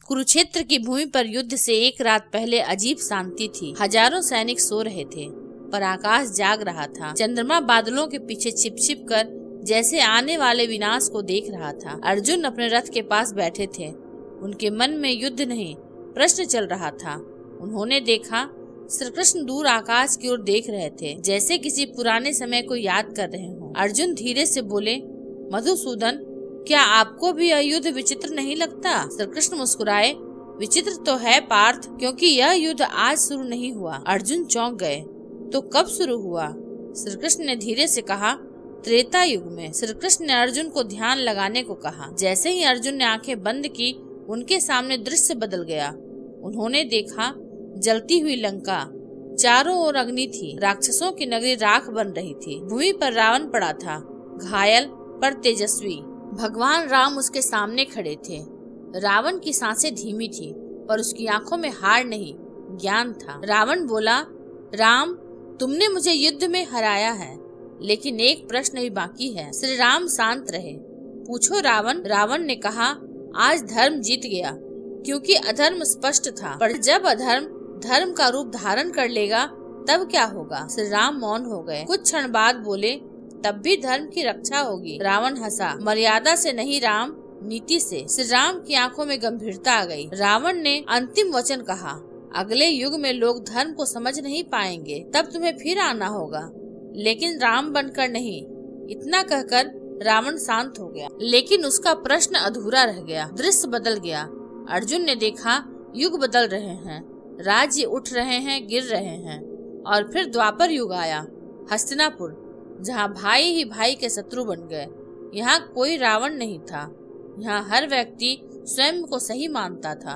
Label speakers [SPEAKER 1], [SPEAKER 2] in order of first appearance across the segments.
[SPEAKER 1] कुरुक्षेत्र की भूमि पर युद्ध से एक रात पहले अजीब शांति थी। हजारों सैनिक सो रहे थे, पर आकाश जाग रहा था। चंद्रमा बादलों के पीछे छिप छिप कर जैसे आने वाले विनाश को देख रहा था। अर्जुन अपने रथ के पास बैठे थे। उनके मन में युद्ध नहीं, प्रश्न चल रहा था। उन्होंने देखा श्री कृष्ण दूर आकाश की ओर देख रहे थे, जैसे किसी पुराने समय को याद कर रहे हों। अर्जुन धीरे से बोले, मधुसूदन, क्या आपको भी यह युद्ध विचित्र नहीं लगता? श्री कृष्ण मुस्कुराए, विचित्र तो है पार्थ, क्योंकि यह युद्ध आज शुरू नहीं हुआ। अर्जुन चौंक गए। तो कब शुरू हुआ? श्री कृष्ण ने धीरे से कहा, त्रेता युग में। श्री कृष्ण ने अर्जुन को ध्यान लगाने को कहा। जैसे ही अर्जुन ने आंखें बंद की, उनके सामने दृश्य बदल गया। उन्होंने देखा जलती हुई लंका, चारों ओर अग्नि थी, राक्षसों की नगरी राख बन रही थी। भूमि पर रावण पड़ा था, घायल पर तेजस्वी। भगवान राम उसके सामने खड़े थे। रावण की सांसें धीमी थी, पर उसकी आंखों में हार नहीं, ज्ञान था। रावण बोला, राम, तुमने मुझे युद्ध में हराया है, लेकिन एक प्रश्न भी बाकी है। श्री राम शांत रहे। पूछो रावण। रावण ने कहा, आज धर्म जीत गया, क्योंकि अधर्म स्पष्ट था। पर जब अधर्म धर्म का रूप धारण कर लेगा, तब क्या होगा? श्री राम मौन हो गए। कुछ क्षण बाद बोले, तब भी धर्म की रक्षा होगी। रावण हंसा, मर्यादा से नहीं राम, नीति से। श्री राम की आंखों में गंभीरता आ गई। रावण ने अंतिम वचन कहा, अगले युग में लोग धर्म को समझ नहीं पाएंगे, तब तुम्हें फिर आना होगा, लेकिन राम बनकर नहीं। इतना कहकर रावण शांत हो गया, लेकिन उसका प्रश्न अधूरा रह गया। दृश्य बदल गया। अर्जुन ने देखा युग बदल रहे हैं, राज्य उठ रहे हैं, गिर रहे हैं। और फिर द्वापर युग आया, हस्तिनापुर, जहाँ भाई ही भाई के शत्रु बन गए। यहाँ कोई रावण नहीं था, यहाँ हर व्यक्ति स्वयं को सही मानता था।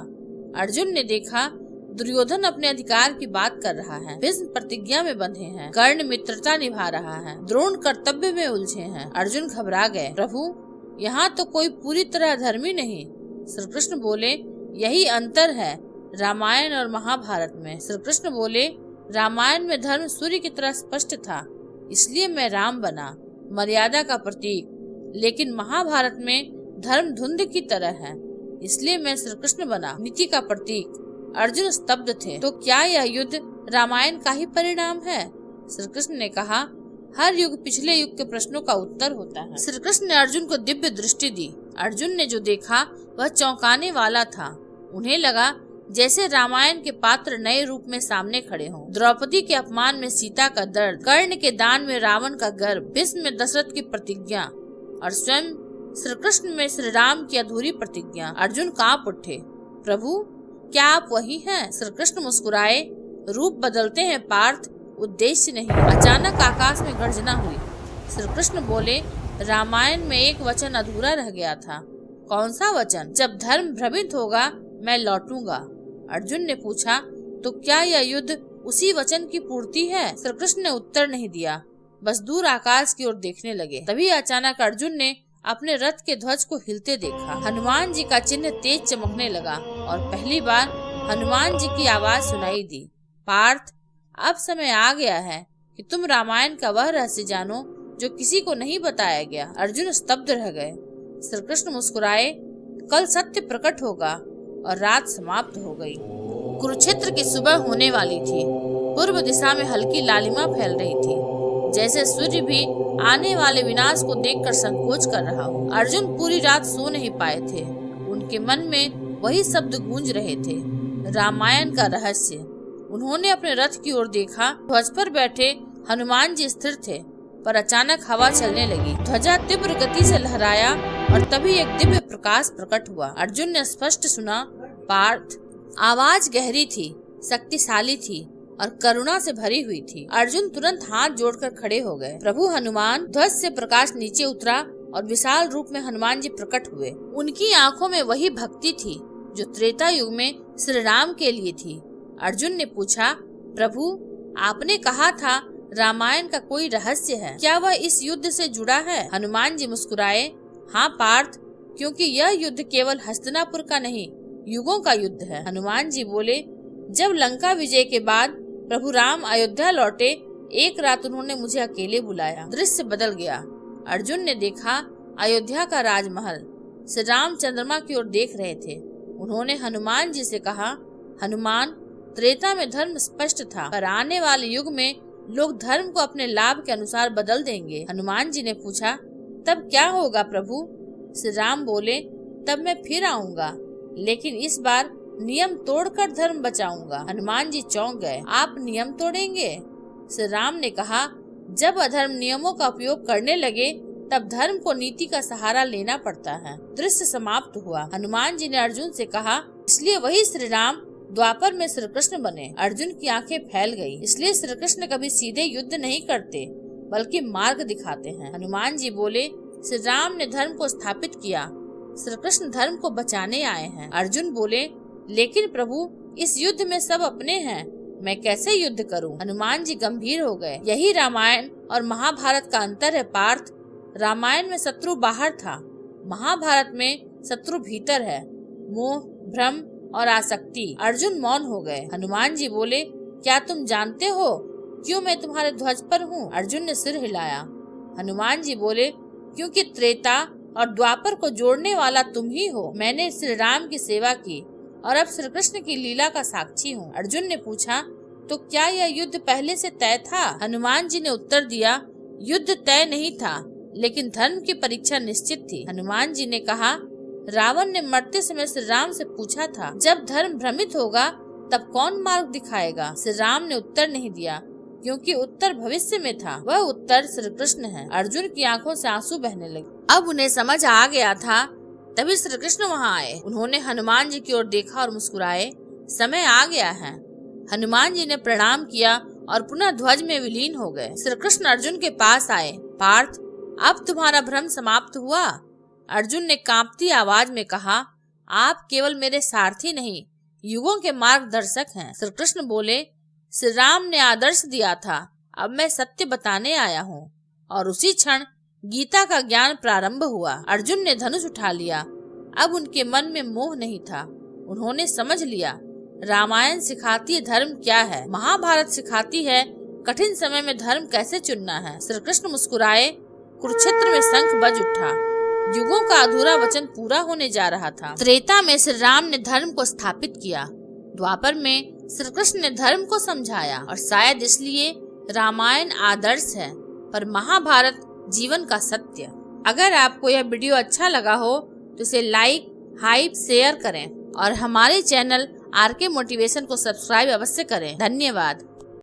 [SPEAKER 1] अर्जुन ने देखा दुर्योधन अपने अधिकार की बात कर रहा है, भीष्म प्रतिज्ञा में बंधे हैं, कर्ण मित्रता निभा रहा है, द्रोण कर्तव्य में उलझे हैं। अर्जुन घबरा गए। प्रभु, यहाँ तो कोई पूरी तरह धर्मी नहीं। श्री कृष्ण बोले, यही अंतर है रामायण और महाभारत में। श्री कृष्ण बोले, रामायण में धर्म सूर्य की तरह स्पष्ट था, इसलिए मैं राम बना, मर्यादा का प्रतीक। लेकिन महाभारत में धर्म धुंध की तरह है, इसलिए मैं श्री कृष्ण बना, नीति का प्रतीक। अर्जुन स्तब्ध थे। तो क्या यह युद्ध रामायण का ही परिणाम है? श्री कृष्ण ने कहा, हर युग पिछले युग के प्रश्नों का उत्तर होता है। श्री कृष्ण ने अर्जुन को दिव्य दृष्टि दी। अर्जुन ने जो देखा वह चौंकाने वाला था। उन्हें लगा जैसे रामायण के पात्र नए रूप में सामने खड़े हों। द्रौपदी के अपमान में सीता का दर्द, कर्ण के दान में रावण का गर्व, भीष्म में दशरथ की प्रतिज्ञा, और स्वयं श्री कृष्ण में श्री राम की अधूरी प्रतिज्ञा। अर्जुन कांप उठे। प्रभु, क्या आप वही हैं? श्री कृष्ण मुस्कुराए, रूप बदलते हैं पार्थ, उद्देश्य नहीं। अचानक आकाश में गर्जना हुई। श्री कृष्ण बोले, रामायण में एक वचन अधूरा रह गया था। कौन सा वचन? जब धर्म भ्रमित होगा, मैं लौटूंगा। अर्जुन ने पूछा, तो क्या यह युद्ध उसी वचन की पूर्ति है? श्री कृष्ण ने उत्तर नहीं दिया, बस दूर आकाश की ओर देखने लगे। तभी अचानक अर्जुन ने अपने रथ के ध्वज को हिलते देखा। हनुमान जी का चिन्ह तेज चमकने लगा और पहली बार हनुमान जी की आवाज सुनाई दी, पार्थ, अब समय आ गया है कि तुम रामायण का वह रहस्य जानो जो किसी को नहीं बताया गया। अर्जुन स्तब्ध रह गए। श्री कृष्ण मुस्कुराए, कल सत्य प्रकट होगा। और रात समाप्त हो गई। कुरुक्षेत्र की सुबह होने वाली थी। पूर्व दिशा में हल्की लालिमा फैल रही थी, जैसे सूर्य भी आने वाले विनाश को देखकर संकोच कर रहा हो। अर्जुन पूरी रात सो नहीं पाए थे। उनके मन में वही शब्द गूंज रहे थे, रामायण का रहस्य। उन्होंने अपने रथ की ओर देखा। ध्वज पर बैठे हनुमान जी स्थिर थे, पर अचानक हवा चलने लगी। ध्वजा तीव्र गति से लहराया और तभी एक दिव्य प्रकाश प्रकट हुआ। अर्जुन ने स्पष्ट सुना, पार्थ। आवाज गहरी थी, शक्तिशाली थी और करुणा से भरी हुई थी। अर्जुन तुरंत हाथ जोड़कर खड़े हो गए। प्रभु हनुमान। ध्वज से प्रकाश नीचे उतरा और विशाल रूप में हनुमान जी प्रकट हुए। उनकी आंखों में वही भक्ति थी जो त्रेता युग में श्री राम के लिए थी। अर्जुन ने पूछा, प्रभु, आपने कहा था रामायण का कोई रहस्य है, क्या वह इस युद्ध से जुड़ा है? हनुमान जी मुस्कुराए, हाँ पार्थ, क्योंकि यह युद्ध केवल हस्तिनापुर का नहीं, युगों का युद्ध है। हनुमान जी बोले, जब लंका विजय के बाद प्रभु राम अयोध्या लौटे, एक रात उन्होंने मुझे अकेले बुलाया। दृश्य बदल गया। अर्जुन ने देखा अयोध्या का राजमहल। श्री राम चंद्रमा की ओर देख रहे थे। उन्होंने हनुमान जी से कहा, हनुमान, त्रेता में धर्म स्पष्ट था, पर आने वाले युग में लोग धर्म को अपने लाभ के अनुसार बदल देंगे। हनुमान जी ने पूछा, तब क्या होगा प्रभु? श्री राम बोले, तब मैं फिर आऊंगा, लेकिन इस बार नियम तोड़कर धर्म बचाऊंगा। हनुमान जी चौंक गए। आप नियम तोड़ेंगे? श्री राम ने कहा, जब अधर्म नियमों का उपयोग करने लगे तब धर्म को नीति का सहारा लेना पड़ता है। दृश्य समाप्त हुआ। हनुमान जी ने अर्जुन से कहा, इसलिए वही श्री राम द्वापर में श्री कृष्ण बने। अर्जुन की आंखें फैल गई। इसलिए श्री कृष्ण कभी सीधे युद्ध नहीं करते, बल्कि मार्ग दिखाते हैं। हनुमान जी बोले, श्री राम ने धर्म को स्थापित किया, श्री कृष्ण धर्म को बचाने आए हैं। अर्जुन बोले, लेकिन प्रभु, इस युद्ध में सब अपने हैं, मैं कैसे युद्ध करूं? हनुमान जी गंभीर हो गए। यही रामायण और महाभारत का अंतर है पार्थ। रामायण में शत्रु बाहर था, महाभारत में शत्रु भीतर है, मोह, भ्रम और आसक्ति। अर्जुन मौन हो गए। हनुमान जी बोले, क्या तुम जानते हो क्यों मैं तुम्हारे ध्वज पर हूँ? अर्जुन ने सिर हिलाया। हनुमान जी बोले, क्योंकि त्रेता और द्वापर को जोड़ने वाला तुम ही हो। मैंने श्री राम की सेवा की और अब श्री कृष्ण की लीला का साक्षी हूँ। अर्जुन ने पूछा, तो क्या यह युद्ध पहले से तय था? हनुमान जी ने उत्तर दिया, युद्ध तय नहीं था, लेकिन धर्म की परीक्षा निश्चित थी। हनुमान जी ने कहा, रावण ने मरते समय श्री राम से पूछा था, जब धर्म भ्रमित होगा तब कौन मार्ग दिखाएगा? श्री राम ने उत्तर नहीं दिया, क्योंकि उत्तर भविष्य में था। वह उत्तर श्री कृष्ण है। अर्जुन की आंखों से आंसू बहने लगे। अब उन्हें समझ आ गया था। तभी श्री कृष्ण वहाँ आए। उन्होंने हनुमान जी की ओर देखा और मुस्कुराए। समय आ गया है। हनुमान जी ने प्रणाम किया और पुनः ध्वज में विलीन हो गए। श्री कृष्ण अर्जुन के पास आए। पार्थ, अब तुम्हारा भ्रम समाप्त हुआ? अर्जुन ने कांपती आवाज में कहा, आप केवल मेरे सारथी नहीं, युगों के मार्गदर्शक हैं। श्री कृष्ण बोले, श्री राम ने आदर्श दिया था, अब मैं सत्य बताने आया हूँ। और उसी क्षण गीता का ज्ञान प्रारंभ हुआ। अर्जुन ने धनुष उठा लिया। अब उनके मन में मोह नहीं था। उन्होंने समझ लिया, रामायण सिखाती है धर्म क्या है, महाभारत सिखाती है कठिन समय में धर्म कैसे चुनना है। श्री कृष्ण मुस्कुराए। कुरुक्षेत्र में शंख बज उठा। युगों का अधूरा वचन पूरा होने जा रहा था। त्रेता में श्री राम ने धर्म को स्थापित किया, द्वापर में श्री कृष्ण ने धर्म को समझाया, और शायद इसलिए रामायण आदर्श है, पर महाभारत जीवन का सत्य। अगर आपको यह वीडियो अच्छा लगा हो तो इसे लाइक, हाइप, शेयर करें और हमारे चैनल आरके मोटिवेशन को सब्सक्राइब अवश्य करें। धन्यवाद।